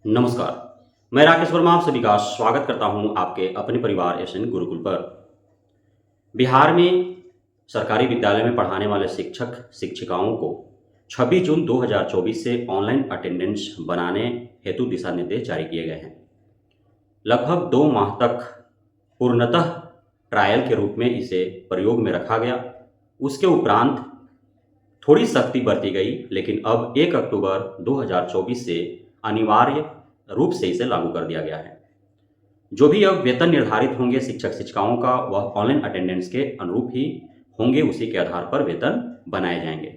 नमस्कार। मैं राकेश वर्मा आप सभी का स्वागत करता हूं आपके अपने परिवार एसएन गुरुकुल पर। बिहार में सरकारी विद्यालय में पढ़ाने वाले शिक्षक शिक्षिकाओं को 26 जून 2024 से ऑनलाइन अटेंडेंस बनाने हेतु दिशा निर्देश जारी किए गए हैं। लगभग 2 माह तक पूर्णतः ट्रायल के रूप में इसे प्रयोग में रखा गया। उसके उपरांत थोड़ी सख्ती बरती गई, लेकिन अब 1 अक्टूबर 2024 से अनिवार्य रूप से इसे लागू कर दिया गया है। जो भी अब वेतन निर्धारित होंगे शिक्षक शिक्षिकाओं का, वह ऑनलाइन अटेंडेंस के अनुरूप ही होंगे। उसी के आधार पर वेतन बनाए जाएंगे।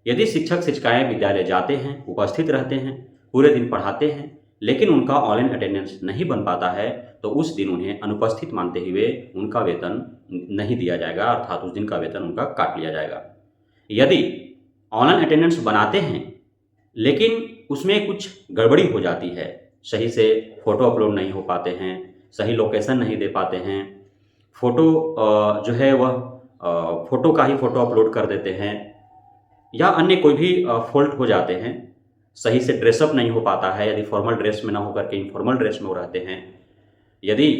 यदि शिक्षक शिक्षिकाएं विद्यालय जाते हैं, उपस्थित रहते हैं, पूरे दिन पढ़ाते हैं, लेकिन उनका ऑनलाइन अटेंडेंस नहीं बन पाता है, तो उस दिन उन्हें अनुपस्थित मानते हुए उनका वेतन नहीं दिया जाएगा, अर्थात उस दिन का वेतन उनका काट लिया जाएगा। यदि ऑनलाइन अटेंडेंस बनाते हैं लेकिन उसमें कुछ गड़बड़ी हो जाती है, सही से फ़ोटो अपलोड नहीं हो पाते हैं, सही लोकेशन नहीं दे पाते हैं, फ़ोटो जो है वह फ़ोटो का ही फ़ोटो अपलोड कर देते हैं, या अन्य कोई भी फॉल्ट हो जाते हैं, सही से ड्रेसअप नहीं हो पाता है, यदि फॉर्मल ड्रेस में ना होकर के इनफॉर्मल ड्रेस में वो रहते हैं, यदि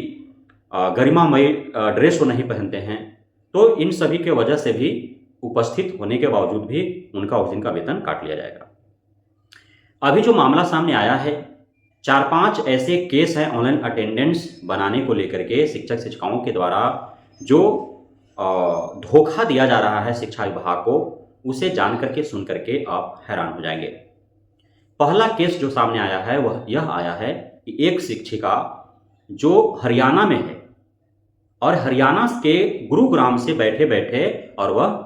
गरिमामयी ड्रेस वो नहीं पहनते हैं, तो इन सभी के वजह से भी उपस्थित होने के बावजूद भी उनका उस दिन का वेतन काट लिया जाएगा। अभी जो मामला सामने आया है, 4-5 ऐसे केस हैं ऑनलाइन अटेंडेंस बनाने को लेकर के शिक्षक शिक्षिकाओं के द्वारा जो धोखा दिया जा रहा है शिक्षा विभाग को, उसे जान करके सुन करके आप हैरान हो जाएंगे। पहला केस जो सामने आया है वह यह आया है कि एक शिक्षिका जो हरियाणा में है और हरियाणा के गुरुग्राम से बैठे बैठे और वह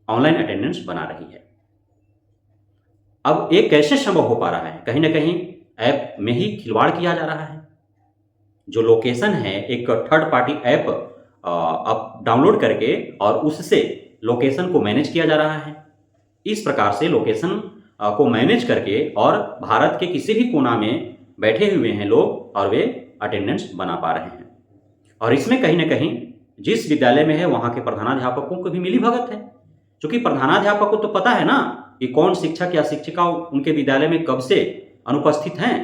ऑनलाइन अटेंडेंस बना रही है। अब ये कैसे संभव हो पा रहा है? कहीं ना कहीं ऐप में ही खिलवाड़ किया जा रहा है। जो लोकेशन है, एक थर्ड पार्टी ऐप आप डाउनलोड करके और उससे लोकेशन को मैनेज किया जा रहा है। इस प्रकार से लोकेशन को मैनेज करके और भारत के किसी भी कोना में बैठे हुए हैं लोग और वे अटेंडेंस बना पा रहे हैं। और इसमें कहीं ना कहीं जिस विद्यालय में है वहाँ के प्रधानाध्यापकों को भी मिली भगत है, क्योंकि प्रधानाध्यापक को तो पता है ना कि कौन शिक्षक या शिक्षिका उनके विद्यालय में कब से अनुपस्थित हैं।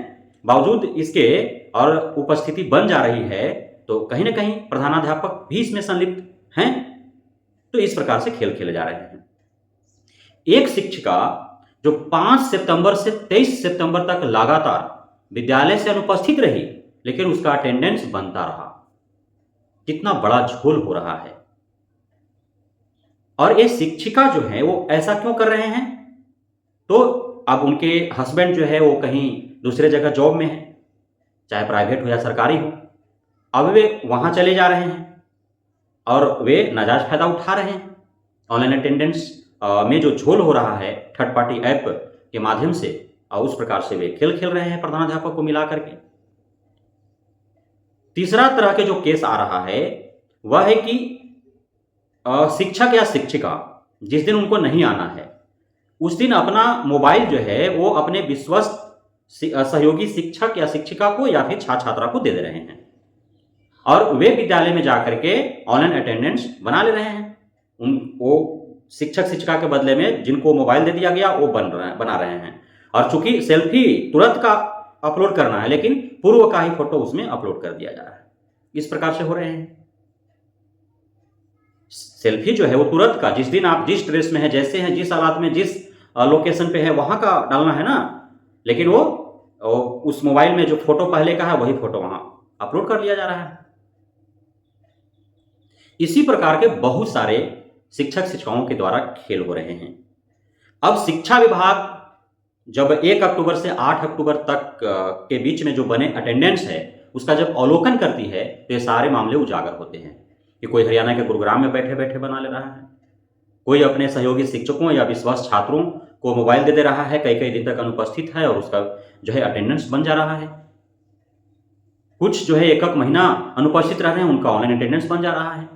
बावजूद इसके और उपस्थिति बन जा रही है, तो कहीं ना कहीं प्रधानाध्यापक भी इसमें संलिप्त हैं। तो इस प्रकार से खेल खेले जा रहे हैं। एक शिक्षिका जो 5 सितंबर से 23 सितंबर तक लगातार विद्यालय से अनुपस्थित रही, लेकिन उसका अटेंडेंस बनता रहा। कितना बड़ा झोल हो रहा है। और ये शिक्षिका जो है वो ऐसा क्यों कर रहे हैं? तो अब उनके हस्बैंड जो है वो कहीं दूसरे जगह जॉब में है, चाहे प्राइवेट हो या सरकारी हो। अब वे वहाँ चले जा रहे हैं और वे नाजायज फायदा उठा रहे हैं। ऑनलाइन अटेंडेंस में जो झोल हो रहा है थर्ड पार्टी ऐप के माध्यम से, उस प्रकार से वे खेल खेल रहे हैं प्रधानाध्यापक को मिला करके। तीसरा तरह के जो केस आ रहा है वह है कि शिक्षक या शिक्षिका जिस दिन उनको नहीं आना है, उस दिन अपना मोबाइल जो है वो अपने विश्वस्त सहयोगी शिक्षक या शिक्षिका को या फिर छात्र छात्रा को दे रहे हैं और वे विद्यालय में जाकर के ऑनलाइन अटेंडेंस बना ले रहे हैं। वो शिक्षक शिक्षिका के बदले में जिनको मोबाइल दे दिया गया वो बना रहे हैं। और चूंकि सेल्फी तुरंत का अपलोड करना है, लेकिन पूर्व का ही फोटो उसमें अपलोड कर दिया जा रहा है। इस प्रकार से हो रहे हैं। सेल्फी जो है वो तुरंत का, जिस दिन आप जिस ड्रेस में है, जैसे हैं, जिस हालात में, जिस लोकेशन पे है, वहां का डालना है ना, लेकिन वो उस मोबाइल में जो फोटो पहले का है वही फोटो वहां अपलोड कर लिया जा रहा है। इसी प्रकार के बहुत सारे शिक्षक शिक्षिकाओं के द्वारा खेल हो रहे हैं। अब शिक्षा विभाग जब 1 अक्टूबर से 8 अक्टूबर तक के बीच में जो बने अटेंडेंस है उसका जब अवलोकन करती है, तो ये सारे मामले उजागर होते हैं कि कोई हरियाणा के गुरुग्राम में बैठे बैठे बना ले रहा है, कोई अपने सहयोगी शिक्षकों या विश्वास छात्रों को मोबाइल दे रहा है, कई कई दिन तक अनुपस्थित है और उसका जो है अटेंडेंस बन जा रहा है। कुछ जो है 1 महीना अनुपस्थित रह रहे हैं, उनका ऑनलाइन अटेंडेंस बन जा रहा है।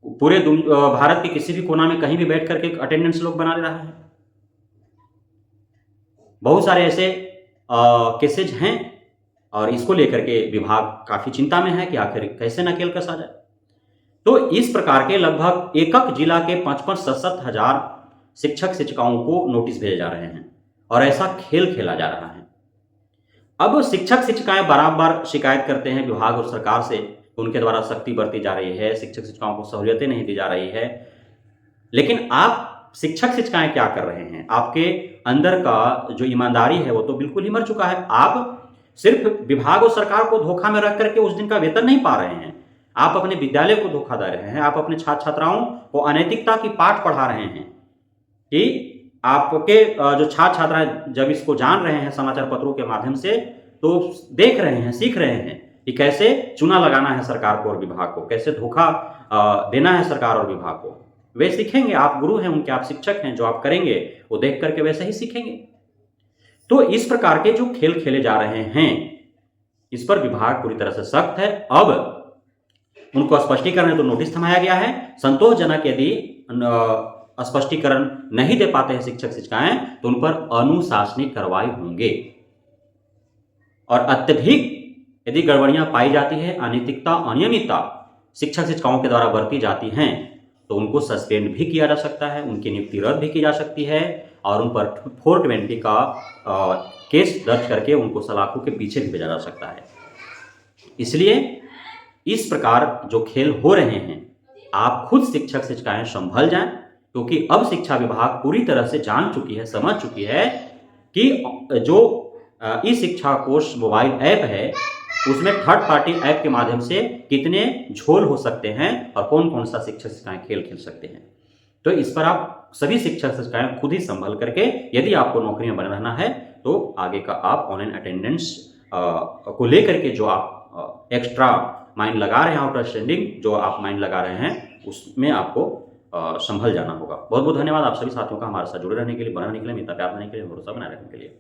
पूरे भारत के किसी भी कोना में कहीं भी बैठ करके अटेंडेंस लोग बना ले रहा है। बहुत सारे ऐसे केसेज हैं और इसको लेकर के विभाग काफी चिंता में है कि आखिर कैसे नकेल कसा जाए। तो इस प्रकार के लगभग एक जिला के 55-67 हजार शिक्षक शिक्षिकाओं को नोटिस भेजे जा रहे हैं और ऐसा खेल खेला जा रहा है। अब शिक्षक शिक्षिकाएं बराबर शिकायत करते हैं विभाग और सरकार से, उनके द्वारा सख्ती बरती जा रही है, शिक्षक शिक्षिकाओं को सहूलियतें नहीं दी जा रही है। लेकिन आप शिक्षक शिक्षिकाएं क्या कर रहे हैं? आपके अंदर का जो ईमानदारी है वो तो बिल्कुल ही मर चुका है। आप सिर्फ विभाग और सरकार को धोखा में रख करके उस दिन का वेतन नहीं पा रहे हैं, आप अपने विद्यालय को धोखा दे रहे हैं, आप अपने छात्र छात्राओं को अनैतिकता की पाठ पढ़ा रहे हैं कि आपके जो छात्र छात्राएं जब इसको जान रहे हैं समाचार पत्रों के माध्यम से, तो देख रहे हैं, सीख रहे हैं कि कैसे चूना लगाना है सरकार को और विभाग को, कैसे धोखा देना है सरकार और विभाग को। वे सीखेंगे, आप गुरु हैं उनके, आप शिक्षक हैं, जो आप करेंगे वो देख करके वैसे ही सीखेंगे। तो इस प्रकार के जो खेल खेले जा रहे हैं, इस पर विभाग पूरी तरह से सख्त है। अब उनको स्पष्टीकरण है तो नोटिस थमाया गया है। संतोषजनक यदि स्पष्टीकरण नहीं दे पाते हैं शिक्षक शिक्षिकाएं तो उन पर अनुशासनिक कार्रवाई होंगे, और अत्यधिक यदि गड़बड़ियां पाई जाती है, अनैतिकता अनियमितता शिक्षक शिक्षिकाओं के द्वारा बरती जाती हैं तो उनको सस्पेंड भी किया जा सकता है, उनकी नियुक्ति रद्द भी की जा सकती है, और उन पर 420 का केस दर्ज करके उनको सलाखों के पीछे भी भेजा जा सकता है। इसलिए इस प्रकार जो खेल हो रहे हैं, आप खुद शिक्षक शिक्षिकाएं संभल जाएं, क्योंकि अब शिक्षा विभाग पूरी तरह से जान चुकी है, समझ चुकी है कि जो ई शिक्षा कोश मोबाइल ऐप है उसमें थर्ड पार्टी ऐप के माध्यम से कितने झोल हो सकते हैं और कौन कौन सा शिक्षक शिक्षिकाएं खेल खेल सकते हैं। तो इस पर आप सभी शिक्षक शिक्षिकाएं खुद ही संभल करके, यदि आपको नौकरी में बना रहना है तो आगे का आप ऑनलाइन अटेंडेंस को लेकर के जो आप एक्स्ट्रा माइंड लगा रहे हैं, आउटस्टैंडिंग जो आप माइंड लगा रहे हैं, उसमें आपको संभल जाना होगा। बहुत बहुत धन्यवाद आप सभी साथियों का हमारे साथ जुड़े रहने के लिए, बने रहने के लिए, मित्रता प्यार देने के लिए, भरोसा बनाए रखने के लिए।